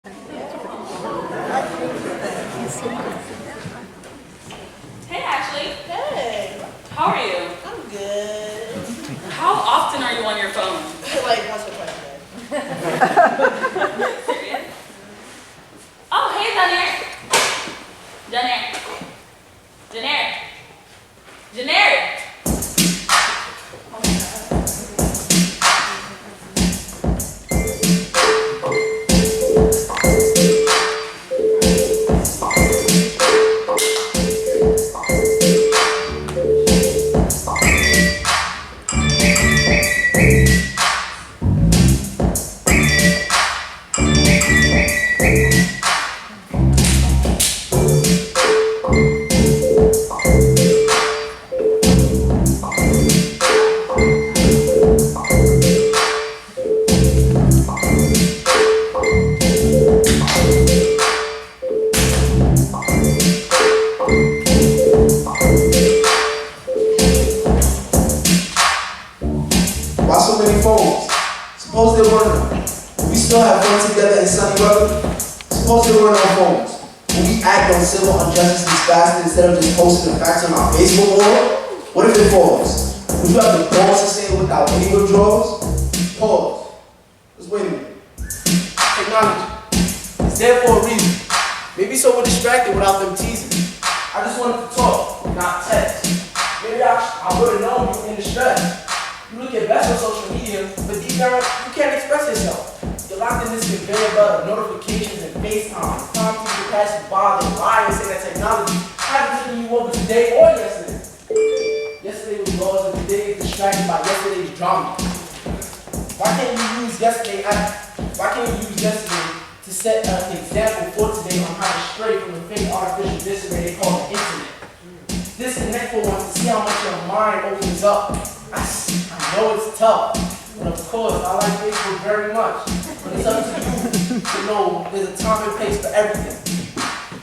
Hey, Ashley. Hey. How are you? I'm good. How often are you on your phone? Like once or twice a day. Serious? Oh, hey, Janair. Why so many phones? Suppose there were none. We still have fun together in sunny weather. Suppose there were no phones. When we act on civil injustices faster instead of just posting the facts on our Facebook wall? What if it falls? Would you have the balls to say it without any withdrawals? Pause. Just wait a minute. Technology. It's there for a reason. Maybe so we're distracted without them teasing. I just wanted to talk, not text. Maybe I would have known you were in distress. You look your best on social media, but deep down, you can't express yourself. You're locked in this conveyor belt of notifications and FaceTime, prompting you to pass you by, and lie and say that technology hasn't taken you over today or yesterday. Yesterday was yours, and today is distracted by yesterday's drama. Why can't you use yesterday to set an example for today on how to stray from the fake artificial disarray they call the internet? Disconnect for once to see how much your mind opens up. I know it's tough, but of course, I like Facebook very much. But it's up to you to know there's a time and place for everything.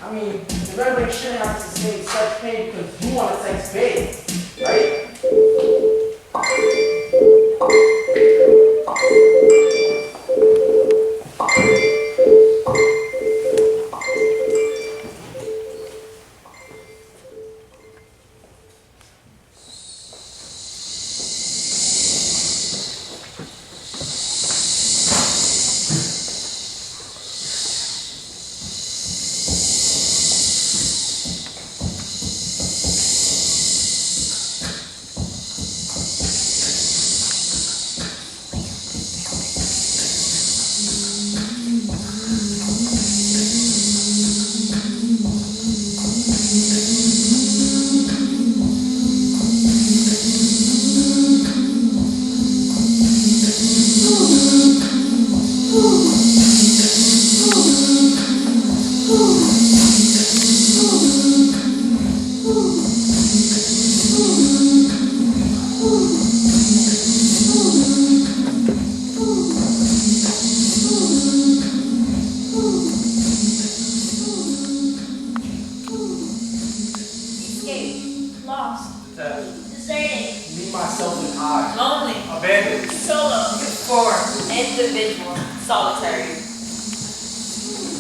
I mean, the rhetoric shouldn't have to sustain such pain because you want to text big, right?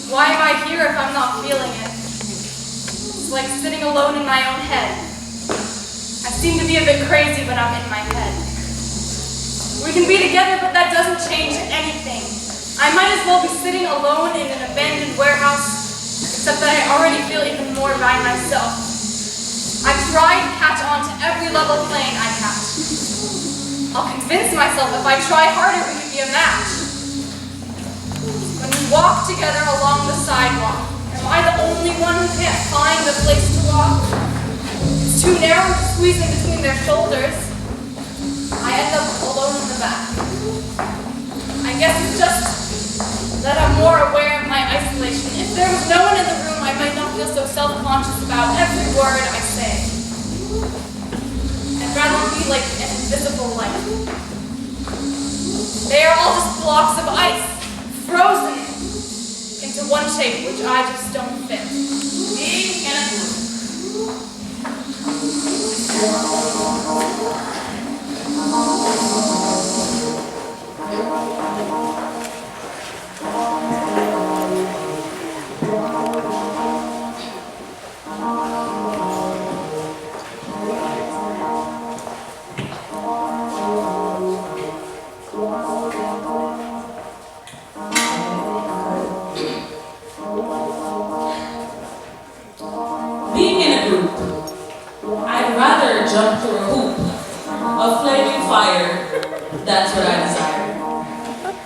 Why am I here if I'm not feeling it? It's like sitting alone in my own head. I seem to be a bit crazy when I'm in my head. We can be together, but that doesn't change anything. I might as well be sitting alone in an abandoned warehouse, except that I already feel even more by myself. I try to catch on to every level plane I catch. I'll convince myself if I try harder, we could be a match. When we walk together along the sidewalk, am I the only one who can't find a place to walk? It's too narrow to squeeze in between their shoulders. I end up alone in the back. I guess it's just that I'm more aware of my isolation. If there was no one in the room, I might not feel so self-conscious about every word I say. I'd rather be like an invisible light. They are all just blocks of ice, frozen into one shape, which I just don't fit. Me and fire. That's what I desire.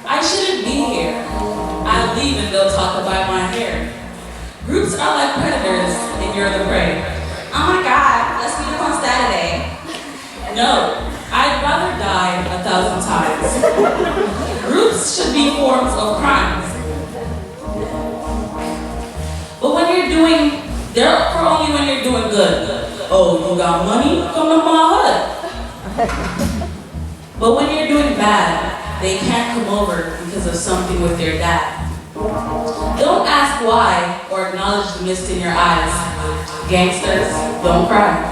I shouldn't be here. I leave and they'll talk about my hair. Groups are like predators and you're the prey. Oh my God, let's meet up on Saturday. No, I'd rather die 1,000 times. Groups should be forms of crimes. But when you're doing, they're for only when you're doing good. Oh, you got money? Come to my hut. But when you're doing bad, they can't come over because of something with their dad. Don't ask why or acknowledge the mist in your eyes. Gangsters, don't cry.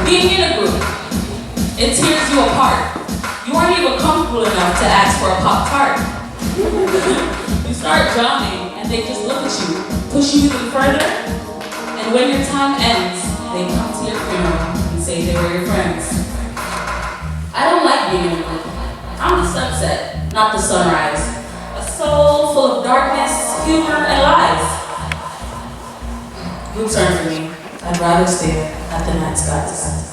Being in a group, it tears you apart. You aren't even comfortable enough to ask for a Pop-Tart. You start drowning and they just look at you, push you even further, and when your time ends, they come to your funeral and say they were your friends. I don't like being in a group. I'm the sunset, not the sunrise. A soul full of darkness, humor, and lies. Groups aren't for me. I'd rather stay at the night skies.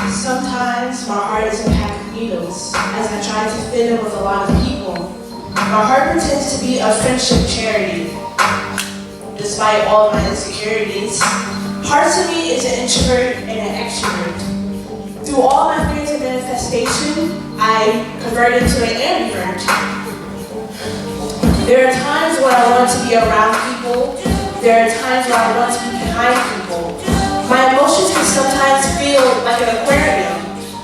Sometimes my heart is a pack of needles as I try to fit in with a lot of people. My heart pretends to be a friendship charity, despite all of my insecurities. Parts of me is an introvert and an extrovert. Through all my fears of manifestation, I converted to an ambivert. There are times when I want to be around people. There are times when I want to be behind people. My emotions can sometimes feel like an aquarium.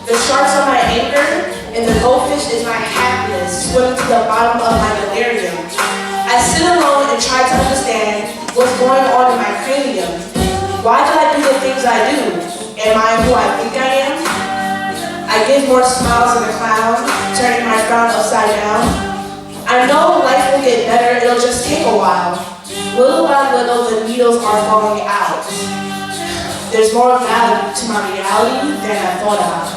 The sharks are my anchor, and the goldfish is my happiness, swimming to the bottom of my delirium. I sit alone and try to understand what's going on in my cranium. Why do I do the things I do? Am I who I think I am? I give more smiles than a clown, turning my frown upside down. I know life will get better, it'll just take a while. Little by little, the needles are falling out. There's more value to my reality than I thought about.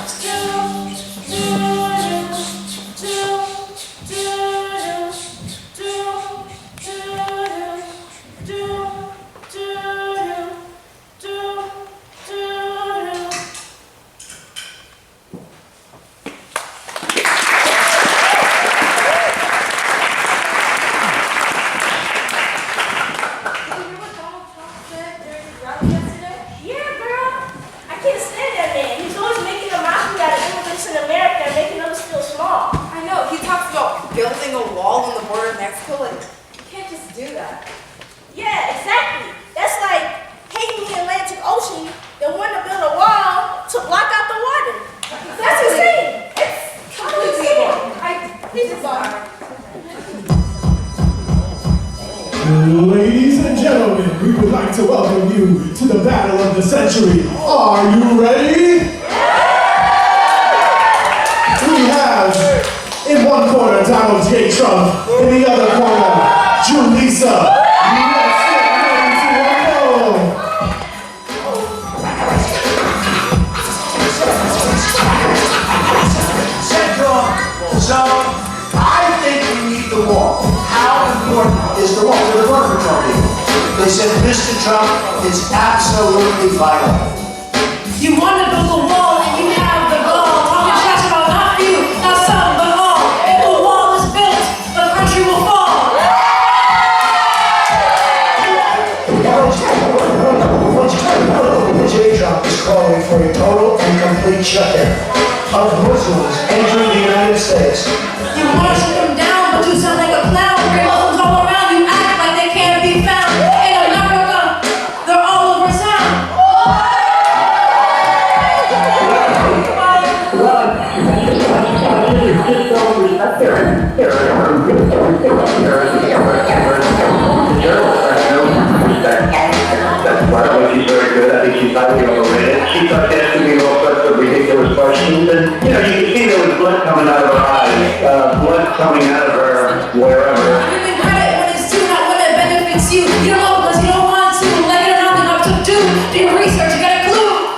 Building a wall on the border of Mexico, like, you can't just do that. Yeah, exactly. That's like hating the Atlantic Ocean, then want to build a wall to block out the water. That's insane. It's completely wrong. This is wrong. Ladies and gentlemen, we would like to welcome you to the battle of the century. Are you ready? We have in one corner, Donald J. Trump. In the other corner, Julissa. Let's get ready to rumble. So, I think we need the wall. How important is the wall? To the border patrol people. They said Mr. Trump is absolutely vital. You want to build a wall and you have the goal. Talking trash about not you, not some, but all. If the wall is built, the country will fall. J. Trump is calling for a total and complete shutdown of Muslims entering the United States. You marshal them down, but you sound like a clown. Bring Muslims all around, you act like they can't be found. In America, they're all over town. That's part of what she's very good. I think she's highly overrated. She starts asking me all sorts of ridiculous questions, and you can see there was blood coming out of her eyes. coming out of her wherever. Giving credit when it's due, not when it benefits you. You don't know because you don't want to. Like it or not, then up to do. Do your research, you get a clue.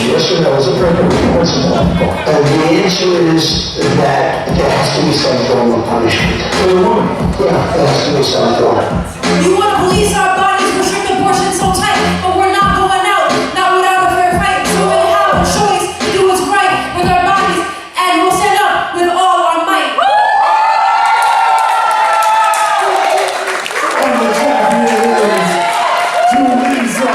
Yes or no is appropriate principle. And the answer is that there has to be some form of punishment. For the woman? Yeah, there has to be some form. You want to police our bodies, restrict abortion so tight, but we're not going out, not without a fair fight. So we have a choice to do what's right with our bodies, and we'll stand up with all our might. And the champion is Julissa.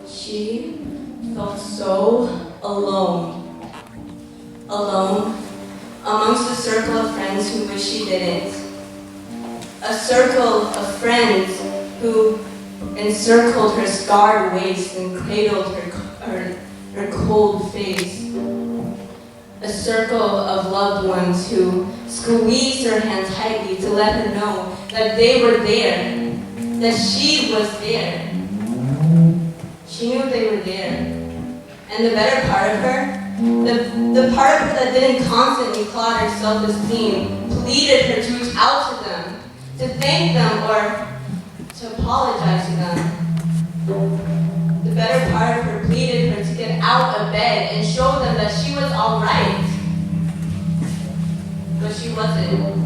She felt so alone. Alone amongst a circle of friends who wish she didn't. A circle of friends who encircled her scarred waist and cradled her cold face. A circle of loved ones who squeezed her hand tightly to let her know that they were there, that she was there. She knew they were there. And the better part of her, the part of her that didn't constantly clog her self-esteem, pleaded her to reach out to them, to thank them or to apologize to them. The better part of her pleaded her to get out of bed and show them that she was alright. But she wasn't.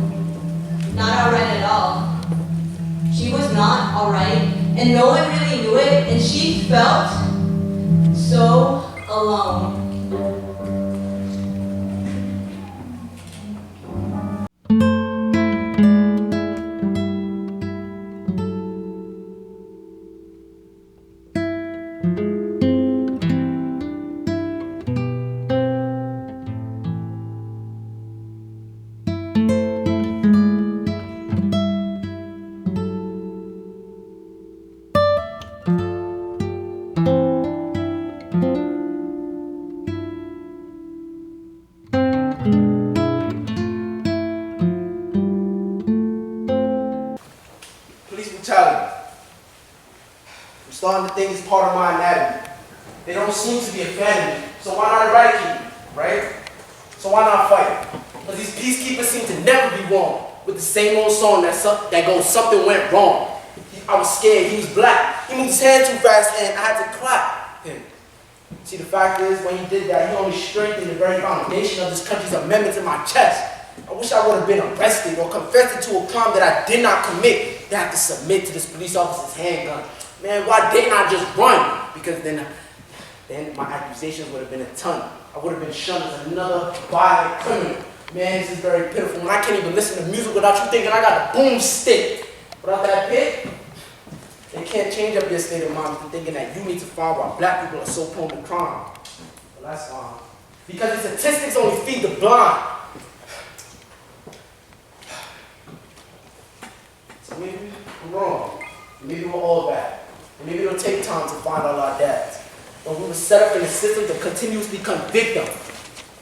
Not alright at all. She was not alright, and no one really knew it, and she felt so alone. Police brutality. I'm starting to think it's part of my anatomy. They don't seem to be a fan of me, so why not eradicate me, right? So why not fight? Because these peacekeepers seem to never be wrong with the same old song that goes, something went wrong. I was scared, he was black. He moved his hand too fast and I had to clap him. See, the fact is, when he did that, he only strengthened the very foundation of this country's amendment to my chest. I wish I would have been arrested or confessed to a crime that I did not commit. They have to submit to this police officer's handgun. Man, why didn't I just run? Because then my accusations would have been a ton. I would have been shunned as another violent criminal. Man, this is very pitiful. When I can't even listen to music without you thinking I got a boomstick. Without that pit, they can't change up your state of mind to thinking that you need to find why black people are so prone to crime. Well, that's fine. Because the statistics only feed the blind. So maybe I'm wrong. Maybe we're all bad. And maybe it'll take time to find all our dads. But we were set up in a system to continuously convict them.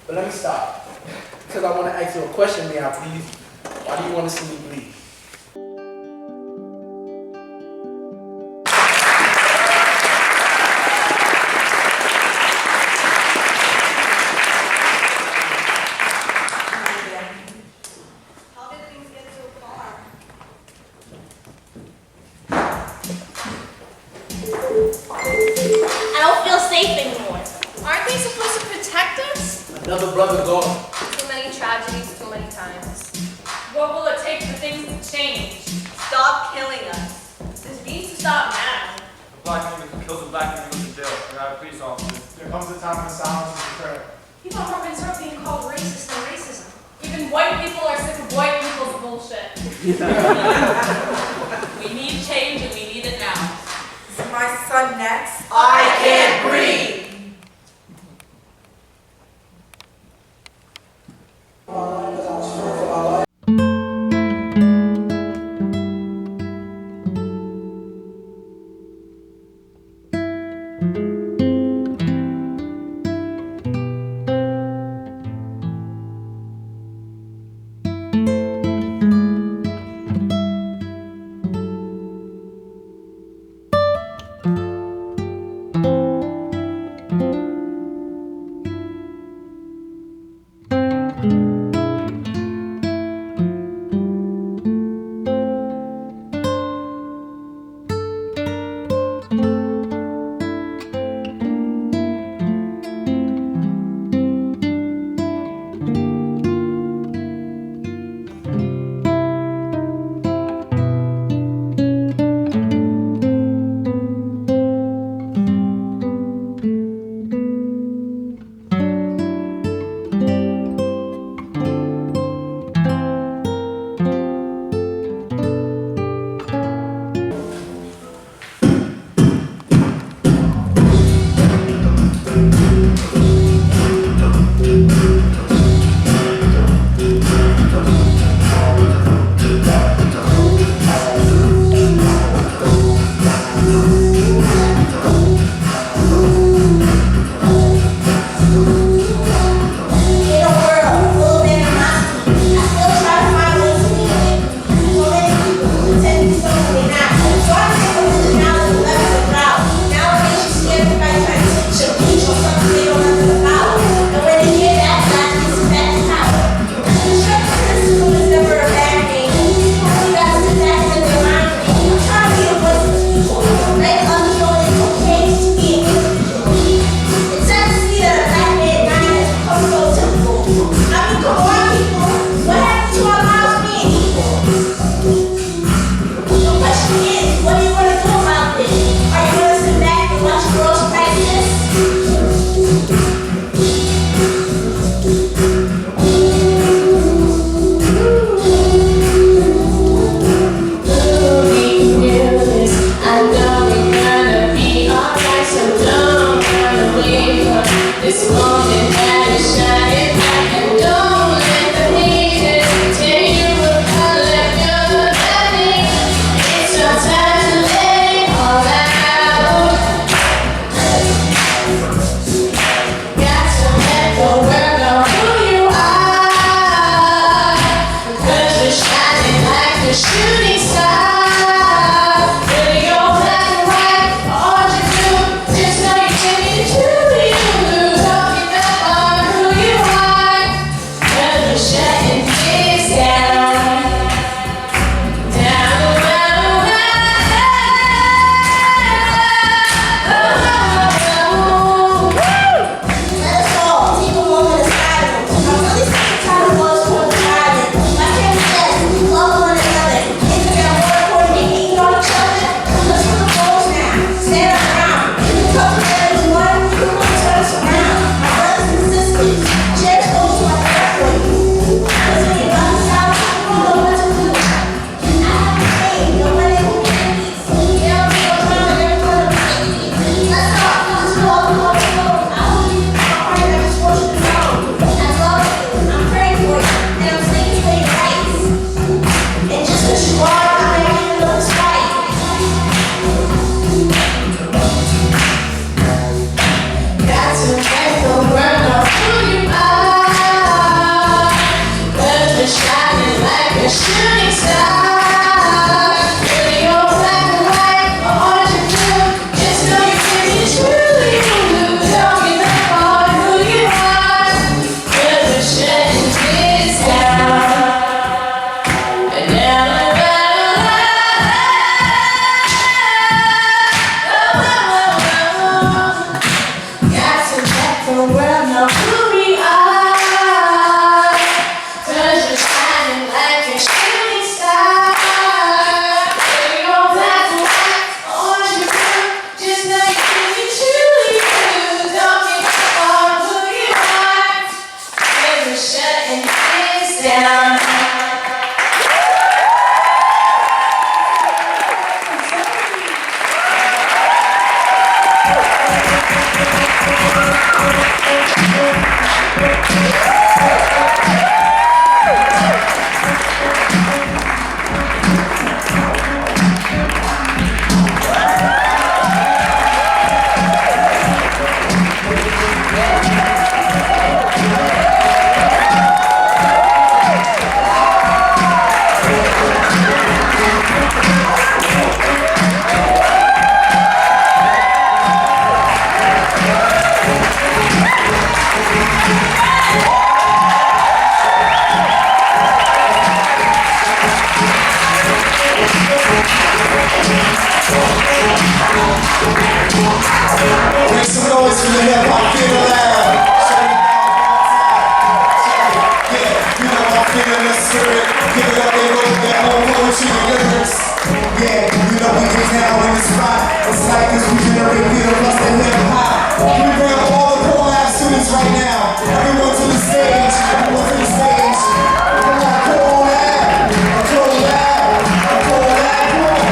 But let me stop. Because I want to ask you a question, may I please? Why do you want to see me bleed? Another brother gone. Too many tragedies, too many times. What will it take for things to change? Stop killing us. This needs to stop now. A black nigga who kills a black nigga goes to jail. You're not a police officer. There comes a time when silence is prepared. People are probably start being called racist and racism. Even white people are sick of white people's bullshit. We need change and we need it now. Is my son next? I can't breathe. I shining like a shooting star. Whether you're black or white or orange or blue, just know you can be truly you. Don't give up on who you are, 'cause we're shutting this down. And now got to let the world know who we are, 'cause you're shining like a shooting star. Whether you're black or white, orange or blue, just know you can be truly you. Don't give up on who you are, 'cause we're shutting this down. Make some noise for the hip-hop CoLab. Yeah, you know I'm feeling the spirit. Give it up, they wrote that whole poetry and lyrics. Yeah, you know we get down in the spot. It's like this, we generate feel plus the hip-hop. We bring up all the CoLab students right now. Everyone to the stage, everyone to the stage. Come on, CoLab, CoLab, CoLab, come on.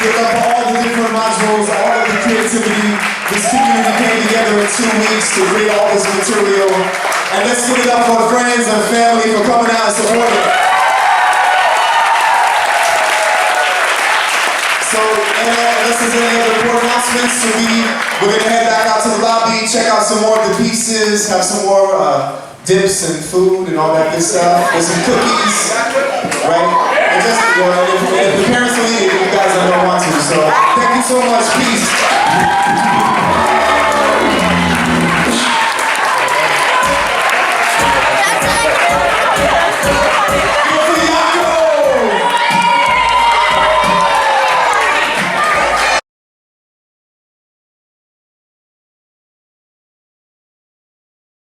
Pick up all the different modules, all of the creativity. This community came together in 2 weeks to create all this material. And let's give it up for friends and family for coming out and supporting. So, unless there's any other important announcements, we're going to head back out to the lobby, check out some more of the pieces, have some more dips and food and all that good stuff. There's some cookies, right? And just, if the parents don't eat it, you guys don't want to. So, thank you so much. Peace.